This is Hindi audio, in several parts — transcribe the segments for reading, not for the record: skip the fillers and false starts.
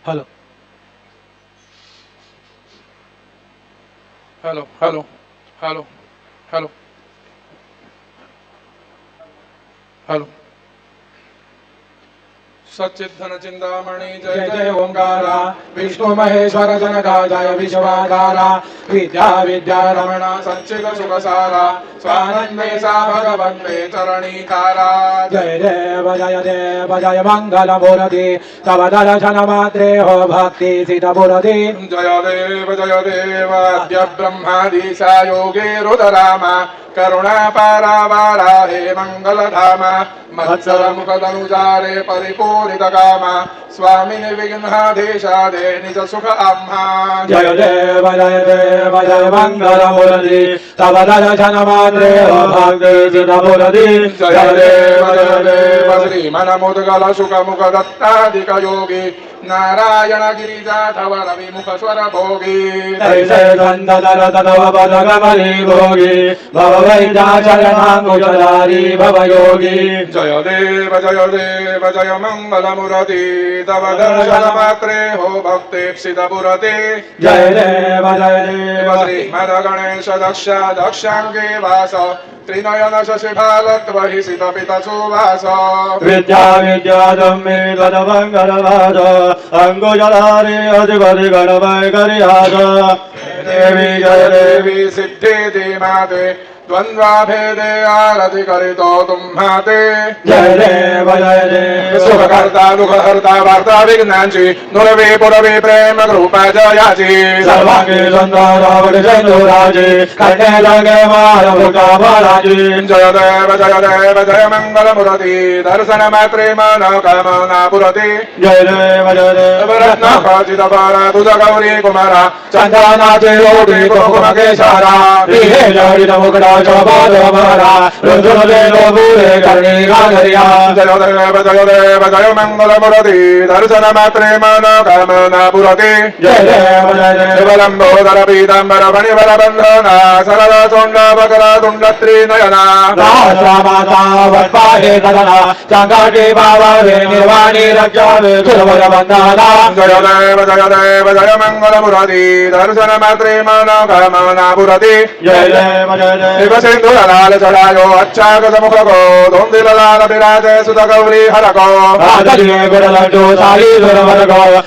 hello hello hello hello hello hello सच्चिद्धन चिंतामणि जय जय ओंकारा विष्णु महेश्वर जनका जय विश्वाधारा विद्या विद्या रमण संचित सुखसारा स्वानंदे सा भगवन्ते चरणीकारा जय जय मंगल मूर्ति तव दर्शन मात्रे हो भक्ति सिद्ध मूर्ति जय देव अद्य ब्रह्मादिशा योगे रुदरामा करुणा पारावारा हे मंगलधाम मत्सर मुखदनुजारे परिपूरित कामा स्वामी निर्विघ्नाधीशादे निज सुख आम्हा जय देव जय मंगल मूर्ति तव दर्शन मात्रे हो भक्ति सिद्ध मूर्ति जय देव श्रीमन मुद्गल सुख मुख दत्तादिक योगी नारायण गिरिजाधव रवि मुख स्वर भोगी तैसे संततर ततव पद कमली भोगी भव वैद्याचरणाङ्कुशधारी भव योगी जय देव जय मंगल मूर्ति तव दर्शन मात्रे हो भक्तिप्सित मूर्ति जय देव श्रीमद गणेश दक्षांगे वास त्रिनयन शशिभालत्वहि सितपित सुवास विद्या विद्यादम्मे गणमङ्गलवाद अङ्कुशधारी अधिपति गणमैकर्याद देवी जय देवी सिद्धि धीमाते द्वन्द्वाभेदे आरति करितो तुम्हाते जय देव सुखकर्ता दुःखहर्ता वार्ता विघ्नांची नुरवे पुरवे प्रेम कृपा जयाची सर्वांगी सुंदर चंदुराजी कन्या लगे मार भुका महाराजी जय देव जय मंगल मूर्ति दर्शन मात्रे मन कामना पुरति जय देव रत्न खचित पर तुझ गौरी कुमारा चंदनाचे योगी कुकुम केशारा विहे जड़ित मुकुटा चौपाद हमारा रुद्र देव पूरे करनी गागरिया जय देव जय मंगल मूर्ति दर्शन मात्रे मन कामना पुरति जय देव लंबोदर पीतांबर फणिवर बंधना सरल चोंड बकर तुंड त्रिनयना रामाता वत्पाहे तदना चंगाटी बाबा वे निर्वाणी रक्षा वे सुरवर बंधना जय देव जय मंगल मूर्ति दर्शन मात्रे मन कामना पुरति जय देव सिंधुर लाल चढ़ायो अच्छा मुख को धुंधिल लाल विराजे सुत गौरी हर को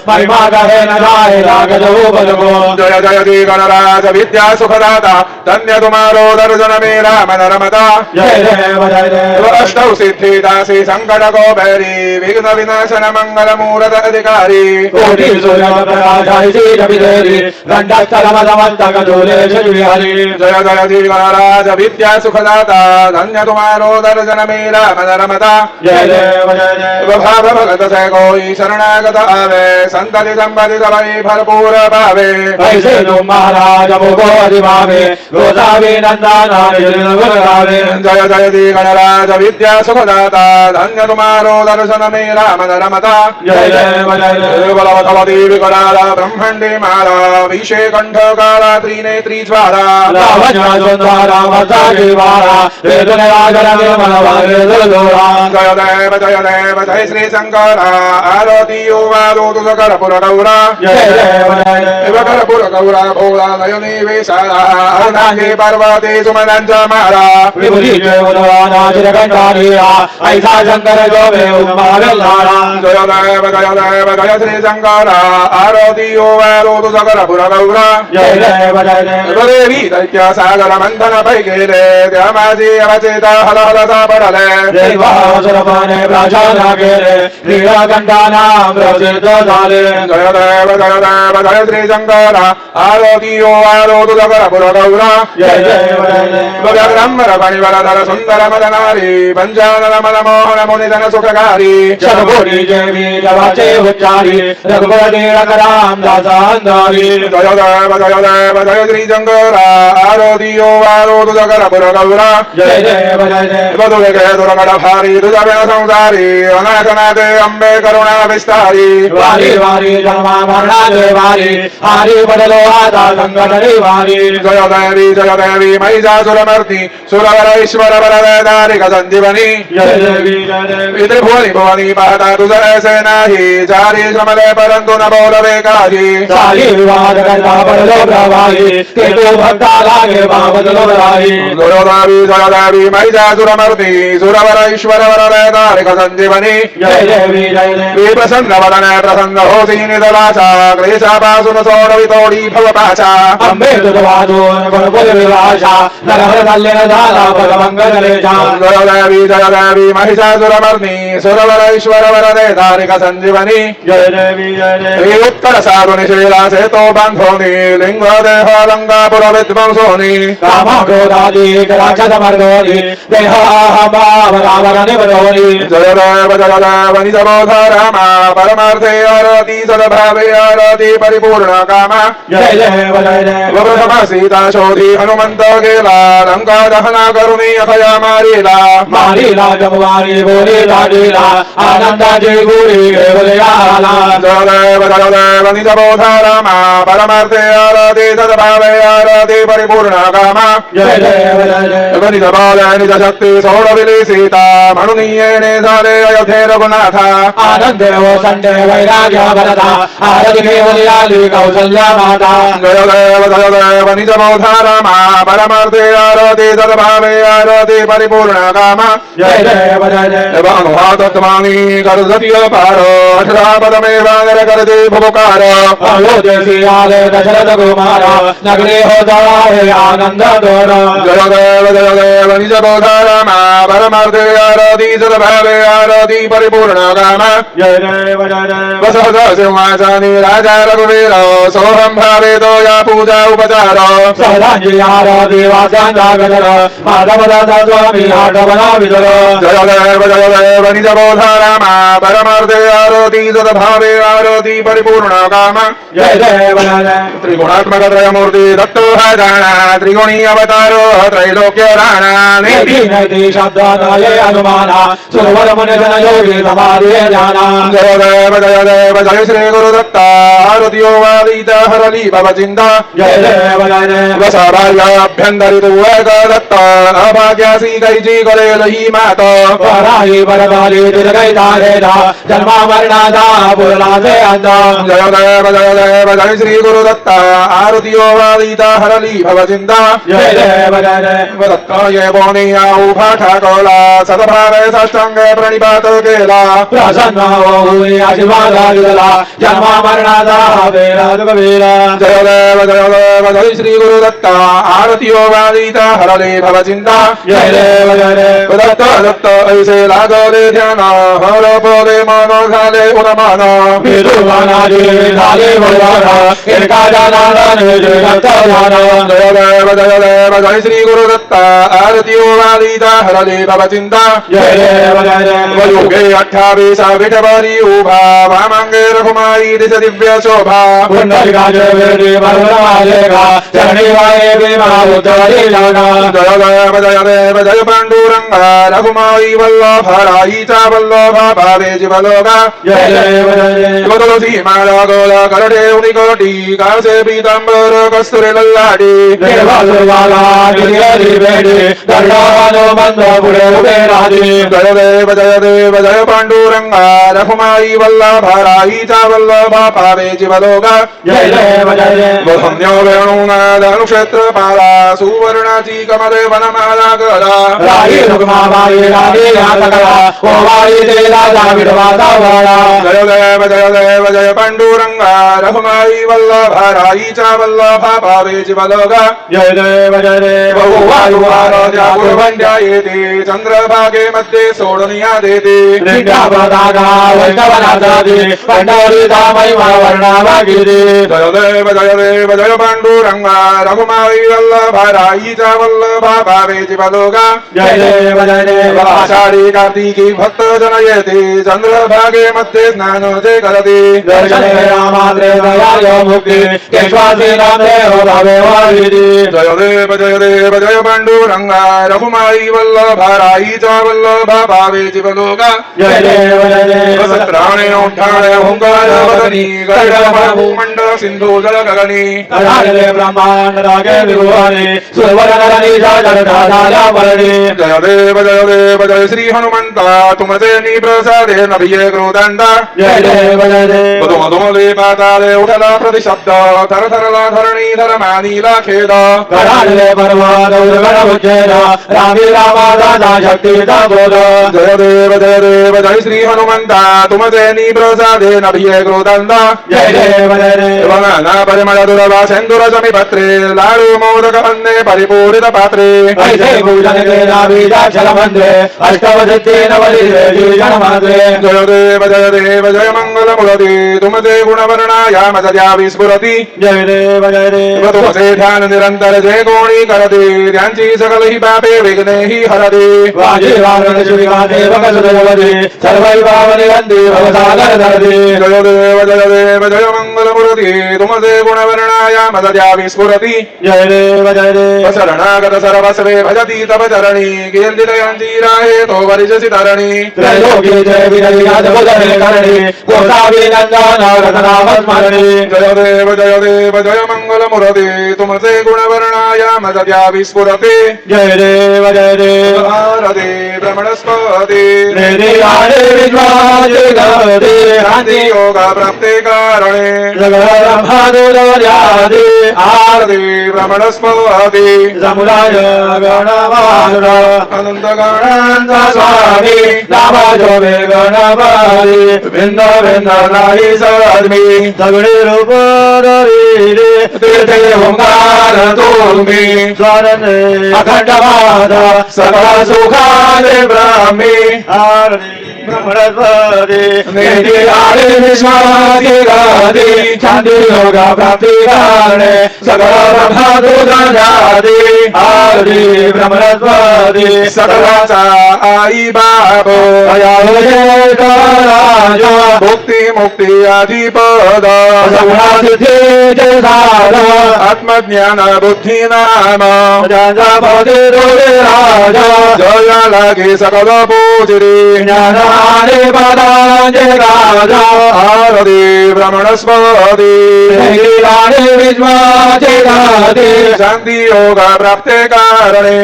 महिमा कहे न जाए लागत को जय जय दी गणराज विद्या सुखदाता धन्य तुम्हारो दर्शन मेरा मन रमता जय देव अष्टौ सिद्धि दासी संकट को भैरी विघ्न विनाशन मंगल मूर्त अधिकारी कोटि सूर्य जय जय दी गणराज विद्या सुखदाता धन्य तुम्हारो दर्शन मेरा मन रमता जय देव भाव भगत से कोई शरणागत आवे संतति संपत्ति सभई भरपूर पावे ऐसे तुम महाराज मुको अधिभावे गोदावी नंदना जय जय दी गणराज विद्या सुखदाता धन्य तुम्हारो दर्शन मेरा मन रमता जय देव बलवती विकराला ब्रह्मण्डे माला विषे कंठ काला त्रिनेत्री ज्वाला जय देव जय श्री शंकर आरती वादो तुझ कर्पूर गौरा कर्पूर गौरा भोला नयनी वेशाला पार्वती सुमनंच मारा ऐसा शंकर जो जय देव जय श्री शंकर आरती वादो तुझ कर्पूर गौरा जय देव देवी दैत्य सागर मंथन पैकेले त्यामाजी अवचेता हल हल सा पडले देवासुरपाने प्राचार्य केले नीलकंठानां प्रसिद्ध झाले जय देव जय श्री शंकर आरती वारो तुझ कर्पूर गौरा जय देव ब्रह्मर फणिवरधर सुंदर मदनारी पंचानन मनमोहन मुनिधन सुखकारी शतकोटि देवी जवाचे उच्चारी रघुपति रघुराम दासांधारी जय देव जय श्री शंकर आरती वारो कुजकर पुरगौरा जय देव जय देव वधुके दुर्गण भारी दुजवे संसारी अनाथनाथे अम्बे करुणा विस्तारी वारी वारी जन्मा मरणा जय वारी हारी बदलो आता संगठनी वारी जय देवी महिषासुरमर्दी सुरवर ईश्वर वरदारिक संजीवनी जय देवी जय देवी त्रिभुवनी भुवनी पाता तुझ ऐसे नाही चारी श्रमले परंतु न बोलवे काही सारी विवाद करता बदलो प्रवाही के तो भक्ता लागे बदलो राही जय देवी महिषासुरमर्दी सुरवर ईश्वर वरदारिक संजीवनी जय देवी जय देवी प्रसन्न वदन प्रसन्न होसी निदलाचा क्लेशापासून सोडवितोडी भवपाचा अंबे तुझवादो गुणपुर विवाशा नरहर कल्याण झाला भगवंग जलेशा जय देवी महिषासुरमर्दी सुरवर ईश्वर वरदे धारिक संजीवनी जय देवी जय देवी उत्तर साधु निशीला से तो बंधोनी लिंग देह लंगापुर विध्वंसोनी काम क्रोधादि राक्षस मर्दोनि देहाभाव रावण निबरोनि जय देव निज बोध रामा परमार्थे आरती सद्भावे आरती परिपूर्ण कामा जय देव जय देव प्रथम सीता शोधी हनुमंत गेला लंका दहना करुणी अभया मारीला मारीला जमवारी बोली लाडीला आनंदाची गुरी बोलयाला जय देव निज बोध रामा परमार्थे आरती सद्भावे आरती परिपूर्ण कामा जय देव जय देव निज बल निज शक्ती सोडविली सीता म्हणून येणे झाले अयोध्ये रघुनाथा आनंद देव संजय वैराग्य भरता आरती घेऊन आली कौसल्या माता जय देव निज बोध रामा परमार्थे आरती सद्भावे आरती परिपूर्ण कामा जय देव जय देव भानुहातत्मानी करदतीय पार अठरा पदमेवागर करते भुवकार अयोध्येसी आले दशरथ कुमार नगरी हो जाए आनंद दोर जय देव निज बोध रामा परमार्थे आरती सद्भावे आरती परिपूर्ण कामा जय देव जय देव वसहत सिंहासनी राजा रघुवीर सोहम भावे तो या पूजा उपचार सहजांजी आरती वाचांगा गजर माधव दादा स्वामी आठवना विदर जय देव निज बोध रामा परमार्थे आरती सद्भावे आरती परिपूर्ण कामा जय देव जय देव त्रिगुणात्मक त्रयमूर्ति दत्तो है जाना त्रिगुणी अवतारो त्रैलोक्य राणा नेति नैति शब्दानाये अनुमाना सुरवर मन जन योगी समाधि जाना जय देव जय श्री गुरुदत्ता आरतियो वादिता हरली भव चिंता जय देव जय देव सभाभ्यंतरित एक दत्ता अभाग्यासी कैजी करे लही मात पराही बरबाली दुर्गई तारेदा जन्मा मरणादा पुरला से अंदा जय देव जय श्री गुरुदत्ता आरतियो वादिता हरली भव चिंता जय देव जय देव दत्ता ये बोनिया उभा ठाकोला सद्भावे साष्टांगे प्रणिपात केला प्रसन्न होई आशीर्वाद दिला जन्मा मरणादा वेला दुर्गवीरा जय देव जय श्री गुरुदत्ता आरतियो वादिता हरली भव चिंता जय देव जय देव दत्त दत्त ऐसे लागले ध्यान हर पदे मन झाले उन्मान विदुमाना जी झाले बळवाना एका जानाला निजे दत्तवाना जय देव जय श्री गुरुदत्ता आरतियो वादिता हरली भव चिंता जय देव जय देव योगे 28 विठवरी उभा वामांगे रघुमाई दिश दिव्य शोभा पुंडलिका जय वेदी बलवालेगा चरणी वाये भीमा उतरी जाना जय देव जय पांडुरंगा रघुमाई वल्लभ राईचा वल्लभ भावे जीवलोगा जय देव जय देव तुलसी माला गोला करडे उनिकोटी कासे पीतांबर कस्तुरी लल्लाडी देवालवाला गिरियरी बेडी दर्डानो बंद पुढे उभे राधी जय देव जय पांडुरंगा रघुमाई वल्लभ राईचा वल्लभ भावे जीवलोगा जय देव जय देव धन्यो वेणुनाद अनुक्षेत्र पाला सुवर्णाची कमले वनमाला गला राही रुक्माबाई राणी यातकला ओवाई ते राजा विडवाचा वाडा जय देव जय पांडुरंगा रघुमाई वल्लभ राईचा वल्लभ भावे जीवलोगा जय देव जय देव बहुवायुवाराजा कुर्वंड्या येते चंद्रभागे मध्ये सोडनिया देते लिंगा पताका वैष्णवनाथादी पंढरी दामई वर्णावागिरी जय देव जय पांडुरंगा रघुमाई वल्लभ राईचा वल्लभ भावे जीवलोगा जय देव जय देव आषाढी कार्तिकी भक्त जन येते चंद्रभागे मध्ये स्नान जे करते दर्शने रामात्रे दयायो मुक्ती केशवासी नामदेव भावे वागिरी जय देव जय पांडुरंग रघुमाई वल्लभ राई च वल्लभ भावे जीवलोक जय देव वसत्राणे ओंठाणे ओंकार वदनी गरुड सिंधु जल गगनी ब्रह्मांड रागे विभुवने सुवर्णरणी जय देव जय श्री हनुमंता तुमसे निप्रसादे नभिये क्रोधंता जय देव मधु मधुमले पाताले उठला प्रतिशब्द थर थरला धरणी धर्मानीला खेद गणाले पर्वत उद्गण रामी रामा दादा शक्ति बोध जय देव जय श्री हनुमंता तुमसे निप्रसादे नभिये क्रोधंता जय देव वना परिमल दुर्वा सिंधुर समी पत्रे लाडू मोदक अन्ने परिपूरित पात्रे ऐसे पूजन के नाभिजाक्षर मंत्रे अष्टवदित्ते नवदिते जीवन मंत्रे जय देव जय मंगल मूर्ति तुमसे गुणवर्णाया मदया विस्फुरति जय देव तुमसे ध्यान निरंतर जय गोणी करते ध्यांची सकल ही पापे विघ्ने ही हरते वाजे वारण शिविका देवक सुदेवदे सर्वै पावने वंदे भवसागर धरते जय देव जय मंगल मूर्ति तुमसे गुणवर्णाया मदया विस्फुरति जय देव शरणागत सर्वस्वे भजति तव चरणी कीर्तितयन्ति राहे तो वरिजसि तरणी त्रैलोक्य जय विजय जगदे करणी गोसाविनंदन रतनाम स्मरणी जय देव जय मंगल मूर्ति तुमसे गुणवर्णाया मदया विस्फुरति जय देव भारते ब्रह्मणस्पति निधियारे विश्वाजगते शांति योग प्राप्ते कारणे जगद्ब्रह्मादुरादि आरते ब्रह्मणस्पति समुदाय गणवासुर अनंत गणांत स्वामी नामाजो मे गणपति भिन्न भिन्न नारी सद्मी सगुणे रूप धरिरे तीर्थे ओंकार तुम्ही स्वानंदे अखंडवाद सकल सुखादे ब्रह्मी आरती ब्रह्मणस्पति निधियारे विश्वाधिरादि शांति योग प्राप्ति कारणे सकल ब्रह्मादुरादि आरती ब्रह्मणस्पति सकलाचा आई बाबो राजा मुक्ती मुक्ती अधिपद सगुणातिथे जय सारा आत्मज्ञान बुद्धि नाम राजापदे रोगे राजा जय लागे सकल पूजरी ज्ञानाने पदांजे राजा आरती ब्रह्मणस्पति निधियारे विश्वाचे गाते शांति योग प्राप्ते कारणे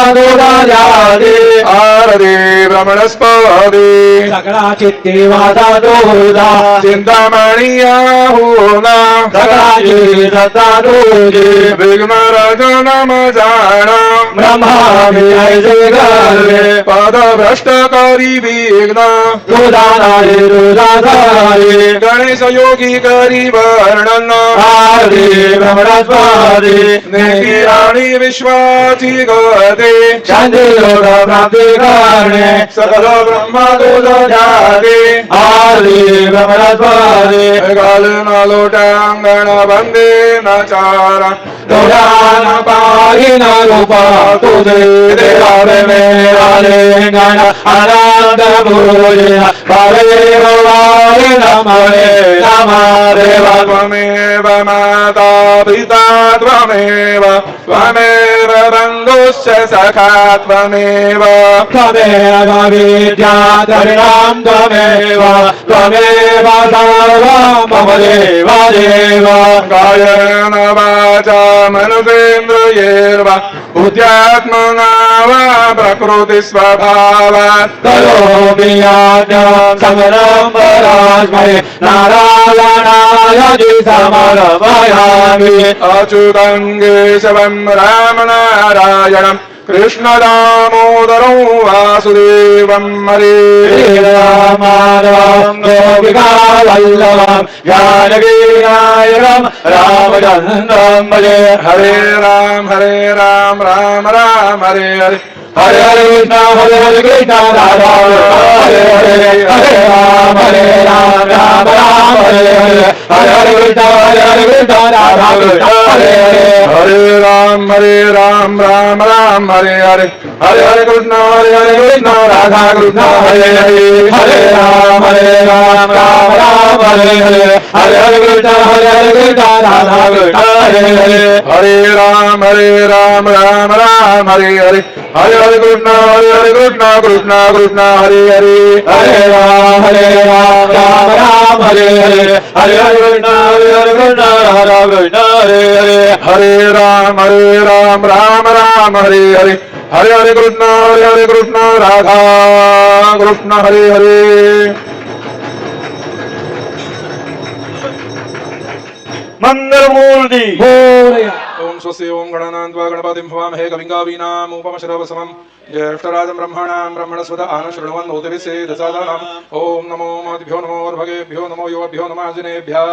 ब्रह्मादुरादि आरती ब्रह्मणस्पति सकला चित्ते वादा दोदा चिंतामणि आहूना सकलाची सत्ता दोजे विघ्न रजनम जाण ब्रह्मा विजय गर्वे पद भ्रष्ट करी विघ्न दुदानारे दुदाधारे गणेश योगी करी वर्णन आरती ब्रह्मणस्पति निधियाणी विश्वाची गते शांति योग प्राप्ति कारणे सकल ब्रह्म दूध जाते आरती ब्रह्मणस्पति काल न लोटांगण वंदे न चार दुदान पाहि न रूपा तुझे देवारे मेरा लिंगन अनंत भूजे भावे भवारे नमरे नम देव त्वमेव माता पिता त्वमेव त्वमेव बन्धुश्च सखा त्वमेव त्वमेव विद्या द्रविणां त्वमेव त्वमेव सर्वं मम देव देव कायेन वाचा मनुषेन्द्रियैर्वा बुद्ध्यात्मना वा प्रकृतिस्वभावात् करोमि यज्ञं समरं परास्मै नारायणाय समर्पयामि अच्युतं केशवं रामनारायणं कृष्णदामोदरं वासुदेवं हरे श्रीरामाधवं गोपिकावल्लभं जानकीनायकं रामचन्द्रं भजे हरे Ram Ram Ram Hare Hare Hare Hare Krishna Radha Hare Hare Hare Ram Ram Hare Hare Hare Hare Krishna Radha Hare Hare Hare Ram Ram Hare Hare Hare Hare Krishna Radha Hare Hare Hare Ram Ram Hare Hare Hare Hare Krishna Radha Hare Hare Hare Ram Hare Hare Hare Hare Krishna Krishna Hare Hare Hare Ram Ram Hare Hare Hare Hare Krishna Radha Hare Hare Hare Ram Ram Hare Hare Hare Hare Krishna Radha Hare Hare मंगलमूर्ति ओम स्वस्ति ओम गणानान्त्वा गणपतिं भवामहे कविं कवीनाम् उपमश्रवसमम् ज्येष्ठराजं ब्रह्मणस्पत आनशृण्वन्नोतिभिस्सेदसादनम् ओम नमो मादिभ्यो नमो भगेभ्यो नमो योभ्यो नमः जनेभ्यः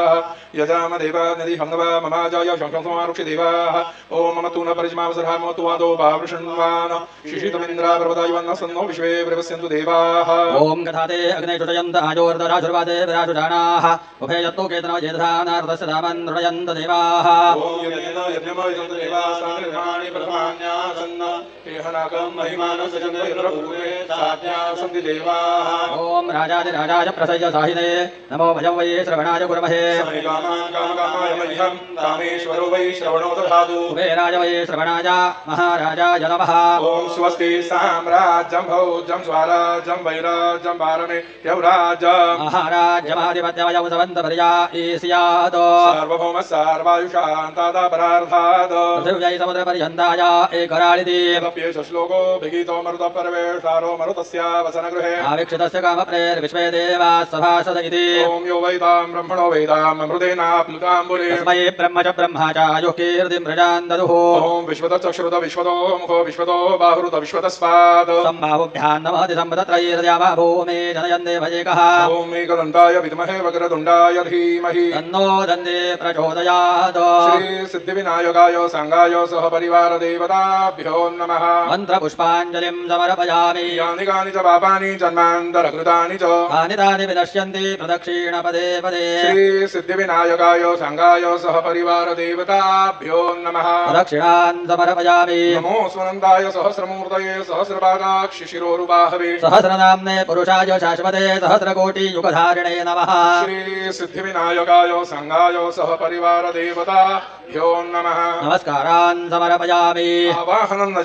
यजाम देवानदि हंगवा ममाजाय शंखसमारुक्षि देवाः ओम मम तु न परिजमावसरः मम तु वादो बावृषण्वान् शिशितमिन्द्रा प्रवदायवन्नसन्नो विश्वे प्रवस्यन्तु देवाः ओम गधाते अग्ने चुटयन्त आजोर्धराजुर्वादे विराजुजानाः उभे यत्तो केतनो जेदधानार्दस्य दामन् नृणयन्त देवाः ओम यज्ञेन यज्ञमयन्त देवाः साङ्गर्हाणि प्रथमान्यासन्न केहनाकं महिमानं सजन्त यत्रपूर्वे साज्ञा सन्ति देवाः ओम राजाधिराजाय प्रसय्य साहिने नमो भजं वै श्रवणाय गुरमहे कामकामाय मह्यं कामेश्वरो वै श्रवणो दधातु कुबेराय वै श्रवणाय महाराजाय नमः ओम स्वस्ति साम्राज्यं भौज्यं स्वराज्यं वैराज्यं पारमेत्यौराज्यं महाराज्यमाधिपत्यमयं सवन्तपर्या ईस्यात् सार्वभौमः सार्वायुषान्तादापरार्थात् पृथिव्यै समुद्रपर्यन्ताय एकराळिति तप्येष श्लोको विगीतो मरुतः परवेशारो मरुतस्य वसनगृहे आवीक्षितस्य कामप्रेर्विश्वे देवाः सभासद इति ओम यो वैतां ब्रह्मणो वैतां अमृतेनाप्लुताम्बुले तस्मै ब्रह्म च ब्रह्मा च आयुः कीर्तिं प्रजान् ददुः ओम विश्वतश्रुत विश्वतो मुखो विश्वतो बाहुरुत विश्वतस्पाद सम्बाहुभ्यां नमः सम्पदत्रयीर्द्यावा भूमे जनयन् देवजेकः ओम एकदन्ताय विद्महे वक्रतुण्डाय धीमहि तन्नो दन्दे प्रचोदयात् श्री सिद्धिविनायकाय सांगाय सह परिवार देवताभ्यो नमः मन्त्रपुष्पाञ्जलिं समर्पयामि यानि कानि च पापानि जन्मान्तरकृतानि च तानि तानि विनश्यन्ति प्रदक्षिणपदे पदे श्री सिद्धिविनायकाय सांगाय सह परिवार देवताभ्यो नमः प्रदक्षिणान् समर्पयामि नमो स्वनन्दाय सहस्रमूर्तये सहस्रपादाक्षि शिरोरुबाहवे सहस्रनाम्ने पुरुषाय शाश्वते सहस्रकोटियुगधारिणे नमः श्री सिद्धिविनायकाय सांगाय सह परिवार देवताभ्यो नमः नमस्कारान् समर्पयामि आवाहनं न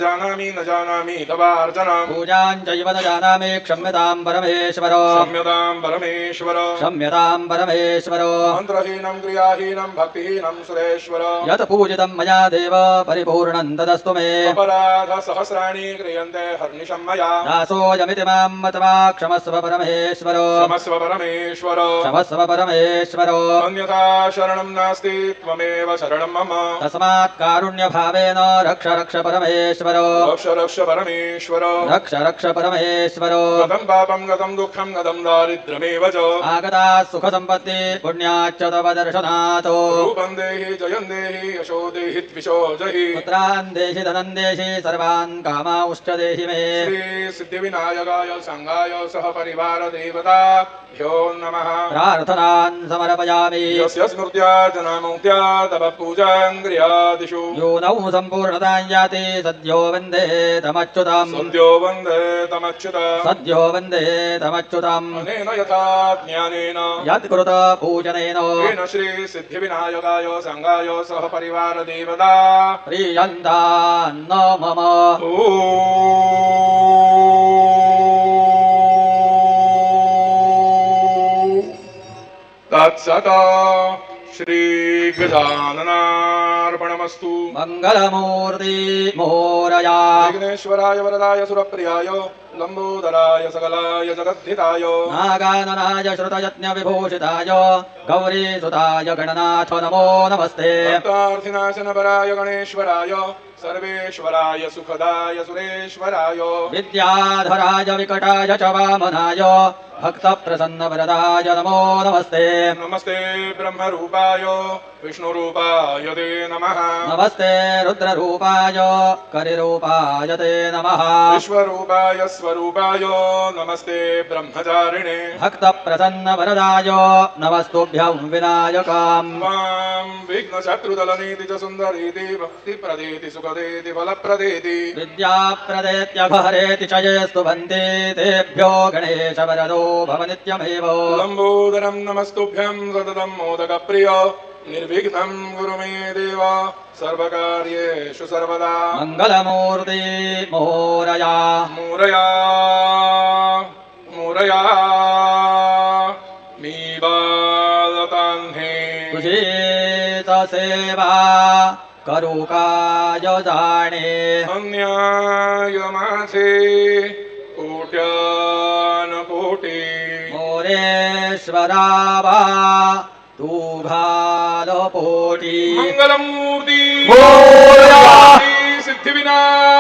जानामि तवार्चनम् पूजां चैव न जानामि क्षम्यतां परमेश्वर क्षम्यतां परमेश्वर क्षम्यतां परमेश्वर मन्त्रहीनं क्रियाहीनं भक्तिहीनं सुरेश्वर यत् पूजितं मया देव परिपूर्णं तदस्तु मे अपराध सहस्राणि क्रियन्ते हर्निशं मया दासोऽयमिति मां मत्वा क्षमस्व परमेश्वर क्षमस्व परमेश्वर क्षमस्व परमेश्वर अन्यथा शरणं नास्ति त्वमेव शरणं मम तस्मात् कारुण्यभावेन रक्ष रक्ष परमेश्वर रक्ष रक्ष परमेश्वर रक्ष रक्ष परमेश्वर गतं पापं गतं दुःखं गतं दारिद्र्यमेव च आगता सुखसम्पत्ति पुण्याच्च तव दर्शनात् रूपं देहि जयं देहि यशो देहि द्विषो जहि पुत्रान् देहि धनं देहि सर्वान् कामांश्च देहि मे श्री सिद्धिविनायकाय सांगाय सह परिवार देवताभ्यो नमः प्रार्थनान् समर्पयामि यस्य स्मृत्या जनामुक्त्या तव पूजां क्रियादिषु यो नौ सम्पूर्णतां याति सद्यो वन्दे तमच्युतम् सद्यो वन्दे तमच्युत सद्यो वन्दे तमच्युतम् अनेन यथा ज्ञानेन यत्कृत पूजनेन येन श्री सिद्धिविनायकाय सांगाय सह परिवार देवता प्रीयन्तान्न मम तत्सत श्रीगजाननार्पणमस्तु मङ्गलमूर्ति मोरया विघ्नेश्वराय वरदाय सुरप्रियाय लंबोदराय सकलाय जगद्धिताय नागाननाय श्रुतयज्ञविभूषिताय गौरीसुताय गणनाथ नमो नमस्ते भक्तार्थिनाशनपराय गणेश्वराय सर्वेश्वराय सुखदाय सुरेश्वराय विद्याधराय विकटाय च वामनाय भक्तप्रसन्नवरदाय नमो नमस्ते नमस्ते ब्रह्मरूपाय विष्णुरूपाय ते नमः नमस्ते रुद्ररूपाय करिरूपाय ते नमः विश्वरूपाय स्वरूपाय नमस्ते ब्रह्मचारिणे भक्तप्रसन्नवरदाय नमस्तुभ्यं विनायकाम् त्वां विघ्नशत्रुदलनीति च सुन्दरीति भक्तिप्रदेति सुखदेति फलप्रदेति विद्याप्रदेत्यघहरेति च ये स्तुवन्ति तेभ्यो गणेशवरदो भव नित्यमेव लम्बोदरं नमस्तुभ्यं सततं मोदकप्रिय निर्विघ्नं गुरु मे देव सर्वकार्येषु सर्वदा मङ्गलमूर्ति मोरया मोरया मोरया मी बालतान्हे तुझीच सेवा करू काय जाणे अन्याय माझे कोट्यानकोटी मोरेश्वरावा तू घाल पोटी मंगलमूर्ती मोरया सिद्धिविनायक